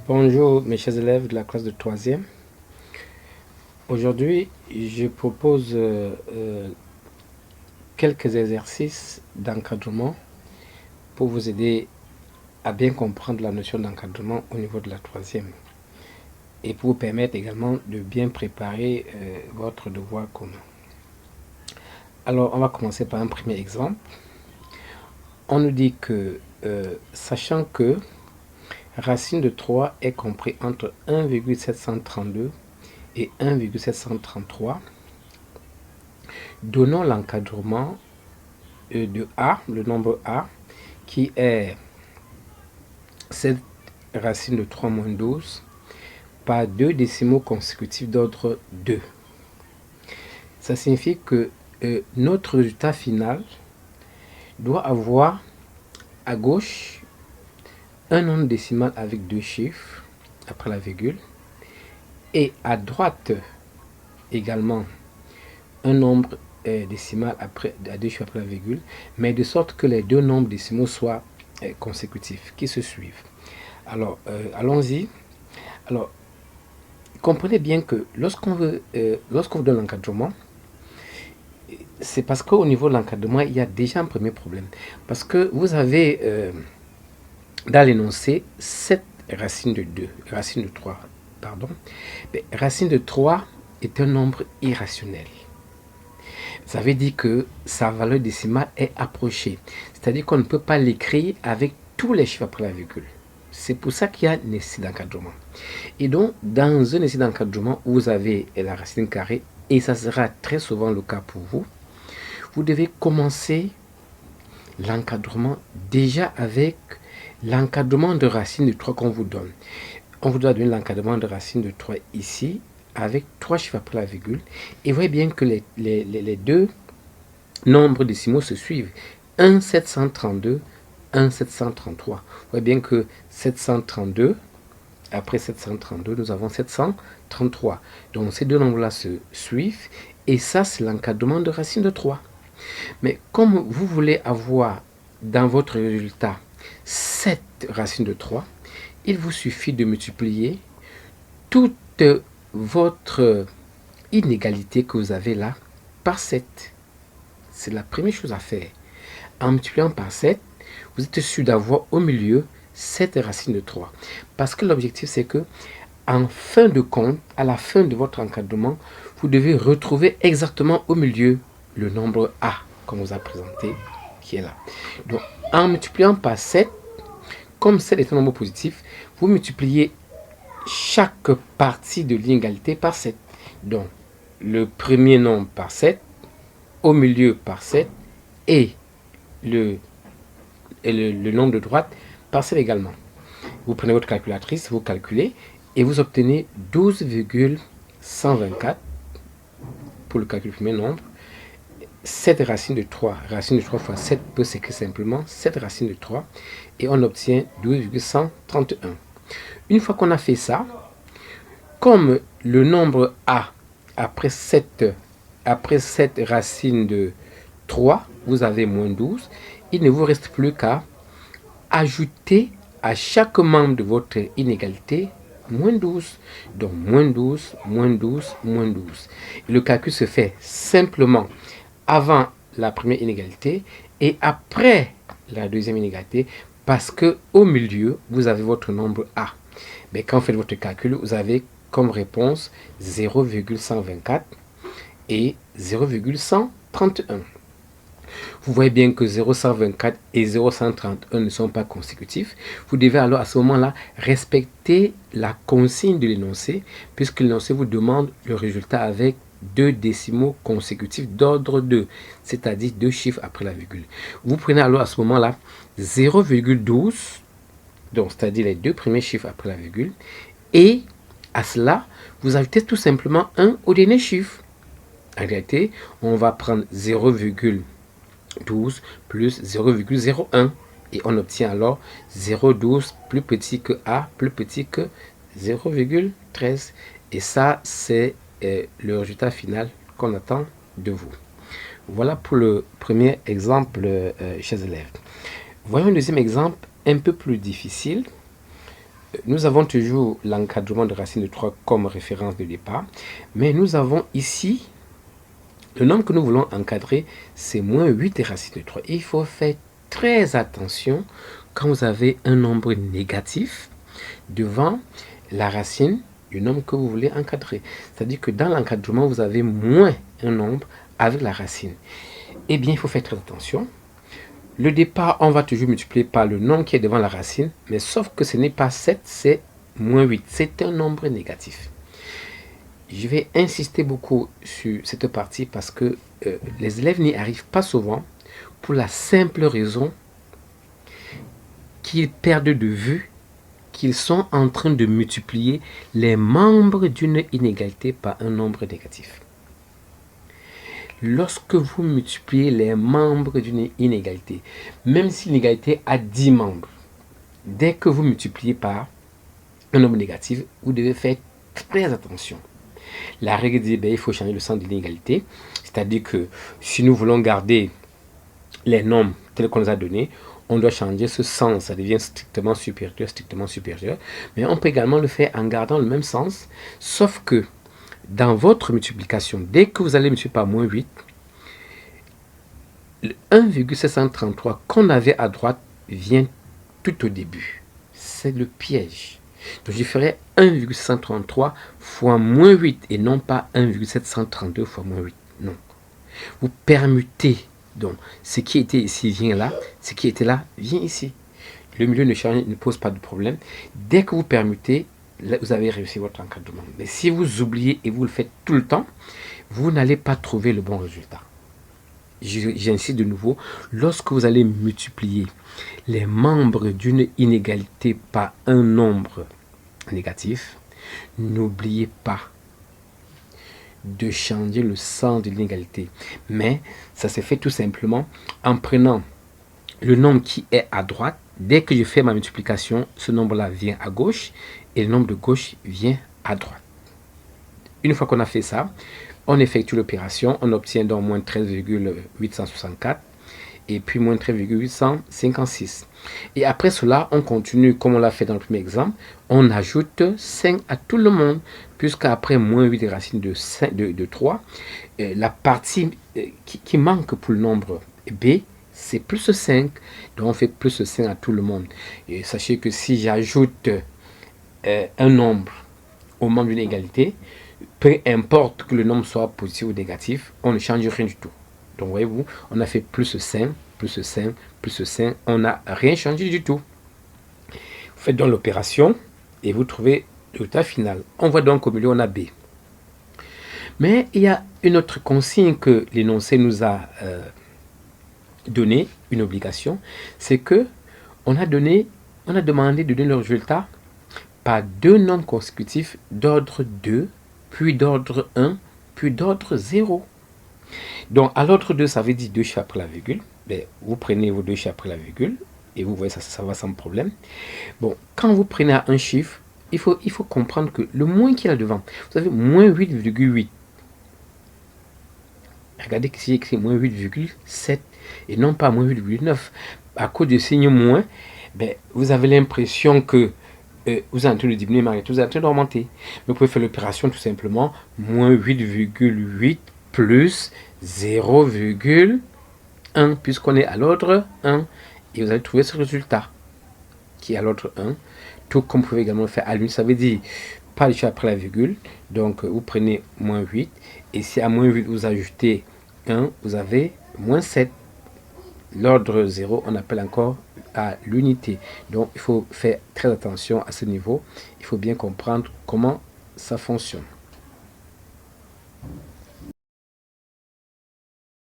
Bonjour mes chers élèves de la classe de 3e. Aujourd'hui, je propose quelques exercices d'encadrement pour vous aider à bien comprendre la notion d'encadrement au niveau de la 3e et pour vous permettre également de bien préparer votre devoir commun. Alors, on va commencer par un premier exemple. On nous dit que, sachant que racine de 3 est compris entre 1,732 et 1,733, donnons l'encadrement de A, le nombre A, qui est cette racine de 3 moins 12 par deux décimaux consécutifs d'ordre 2. Ça signifie que notre résultat final doit avoir à gauche un nombre décimal avec deux chiffres après la virgule et à droite également un nombre décimal à deux chiffres après la virgule, mais de sorte que les deux nombres décimaux soient consécutifs, qui se suivent. Alors, allons-y. Alors, comprenez bien que lorsqu'on vous donne l'encadrement, c'est parce qu'au niveau de l'encadrement, il y a déjà un premier problème. Parce que vous avez dans l'énoncé 7 racines de 2, racine de 3, pardon. Mais racine de 3 est un nombre irrationnel. Ça veut dire que sa valeur décimale est approchée. C'est-à-dire qu'on ne peut pas l'écrire avec tous les chiffres après la virgule. C'est pour ça qu'il y a un essai d'encadrement. Et donc, dans un essai d'encadrement, vous avez la racine carrée, et ça sera très souvent le cas pour vous. Vous devez commencer l'encadrement déjà avec l'encadrement de racine de 3 qu'on vous donne. On vous doit donner l'encadrement de racine de 3 ici, avec 3 chiffres après la virgule. Et vous voyez bien que les deux nombres décimaux se suivent. 1,732, 1,733. Vous voyez bien que 732, après 732, nous avons 733. Donc ces deux nombres-là se suivent. Et ça, c'est l'encadrement de racine de 3. Mais comme vous voulez avoir dans votre résultat 7 racines de 3, il vous suffit de multiplier toute votre inégalité que vous avez là par 7. C'est la première chose à faire. En multipliant par 7, vous êtes sûr d'avoir au milieu 7 racines de 3. Parce que l'objectif, c'est que, en fin de compte, à la fin de votre encadrement, vous devez retrouver exactement au milieu le nombre A qu'on vous a présenté, qui est là. Donc, en multipliant par 7, comme 7 est un nombre positif, vous multipliez chaque partie de l'inégalité par 7. Donc, le premier nombre par 7, au milieu par 7, et le nombre de droite par 7 également. Vous prenez votre calculatrice, vous calculez, et vous obtenez 12,124 pour le calcul du premier nombre. 7 racines de 3. Racine de 3 fois 7 peut s'écrire simplement 7 racines de 3. Et on obtient 12,131. Une fois qu'on a fait ça, comme le nombre A, après 7 racines de 3, vous avez moins 12, il ne vous reste plus qu'à ajouter à chaque membre de votre inégalité moins 12. Donc moins 12, moins 12, moins 12. Et le calcul se fait simplement avant la première inégalité et après la deuxième inégalité, parce que au milieu, vous avez votre nombre A. Mais quand vous faites votre calcul, vous avez comme réponse 0,124 et 0,131. Vous voyez bien que 0,124 et 0,131 ne sont pas consécutifs. Vous devez alors à ce moment-là respecter la consigne de l'énoncé, puisque l'énoncé vous demande le résultat avec deux décimaux consécutifs d'ordre 2, c'est-à-dire deux chiffres après la virgule. Vous prenez alors à ce moment-là 0,12, donc c'est-à-dire les deux premiers chiffres après la virgule, et à cela, vous ajoutez tout simplement 1 au dernier chiffre. En réalité, on va prendre 0,12 plus 0,01 et on obtient alors 0,12 plus petit que A plus petit que 0,13. Et ça, c'est le résultat final qu'on attend de vous. Voilà pour le premier exemple, chers élèves. Voyons un deuxième exemple un peu plus difficile. nous avons toujours l'encadrement de racine de 3 comme référence de départ, mais nous avons ici le nombre que nous voulons encadrer, c'est moins 8 racine de 3. Il faut faire très attention quand vous avez un nombre négatif devant la racine du nombre que vous voulez encadrer. C'est-à-dire que dans l'encadrement, vous avez moins un nombre avec la racine. Eh bien, il faut faire très attention. Le départ, on va toujours multiplier par le nombre qui est devant la racine, mais sauf que ce n'est pas 7, c'est moins 8. C'est un nombre négatif. Je vais insister beaucoup sur cette partie parce que les élèves n'y arrivent pas souvent pour la simple raison qu'ils perdent de vue qu'ils sont en train de multiplier les membres d'une inégalité par un nombre négatif. Lorsque vous multipliez les membres d'une inégalité, même si l'inégalité a 10 membres, dès que vous multipliez par un nombre négatif, vous devez faire très attention. La règle dit qu'il faut changer le sens de l'inégalité, c'est-à-dire que si nous voulons garder les nombres tels qu'on les a donnés, on doit changer ce sens, ça devient strictement supérieur, mais on peut également le faire en gardant le même sens, sauf que dans votre multiplication, dès que vous allez multiplier par moins 8, le 1,733 qu'on avait à droite vient tout au début. C'est le piège. Donc je ferai 1,733 fois moins 8 et non pas 1,732 fois moins 8. Non. Vous permutez. Donc ce qui était ici vient là, ce qui était là vient ici. Le milieu ne pose pas de problème. Dès que vous permutez, vous avez réussi votre encadrement. Mais si vous oubliez et vous le faites tout le temps, vous n'allez pas trouver le bon résultat. J'insiste de nouveau, lorsque vous allez multiplier les membres d'une inégalité par un nombre négatif, n'oubliez pas de changer le sens de l'inégalité. Mais ça se fait tout simplement en prenant le nombre qui est à droite. Dès que je fais ma multiplication, ce nombre-là vient à gauche et le nombre de gauche vient à droite. Une fois qu'on a fait ça, on effectue l'opération, on obtient donc moins 13,864 et puis moins 13,856. Et après cela, on continue comme on l'a fait dans le premier exemple, on ajoute 5 à tout le monde, puisqu'après moins 8 racines de 3, la partie qui manque pour le nombre B, c'est plus 5, donc on fait plus 5 à tout le monde. Et sachez que si j'ajoute un nombre au membre d'une égalité, peu importe que le nombre soit positif ou négatif, on ne change rien du tout. Donc voyez-vous, on a fait plus 5, plus 5, plus 5, on n'a rien changé du tout. Vous faites donc l'opération et vous trouvez le résultat final. On voit donc au milieu, on a B. Mais il y a une autre consigne que l'énoncé nous a donné, une obligation, c'est que on a demandé de donner le résultat par deux nombres consécutifs d'ordre 2, puis d'ordre 1, puis d'ordre 0. Donc, à l'ordre 2, ça veut dire 2 chiffres après la virgule. Ben, vous prenez vos 2 chiffres après la virgule, et vous voyez, ça va sans problème. Bon, quand vous prenez un chiffre, il faut comprendre que le moins qu'il y a devant, vous avez moins 8,8. Regardez que c'est écrit moins 8,7 et non pas moins 8,9. À cause du signe moins, ben, vous avez l'impression que vous êtes en train de diminuer, mais vous êtes en train d'augmenter. Mais vous pouvez faire l'opération tout simplement moins 8,8 plus 0,1 puisqu'on est à l'ordre 1 et vous allez trouver ce résultat qui est à l'ordre 1. Tout comme vous pouvez également le faire à l'unité, ça veut dire pas de chiffre après la virgule. Donc vous prenez moins 8 et si à moins 8 vous ajoutez 1, vous avez moins 7. L'ordre 0, on appelle encore à l'unité. Donc, il faut faire très attention à ce niveau. Il faut bien comprendre comment ça fonctionne.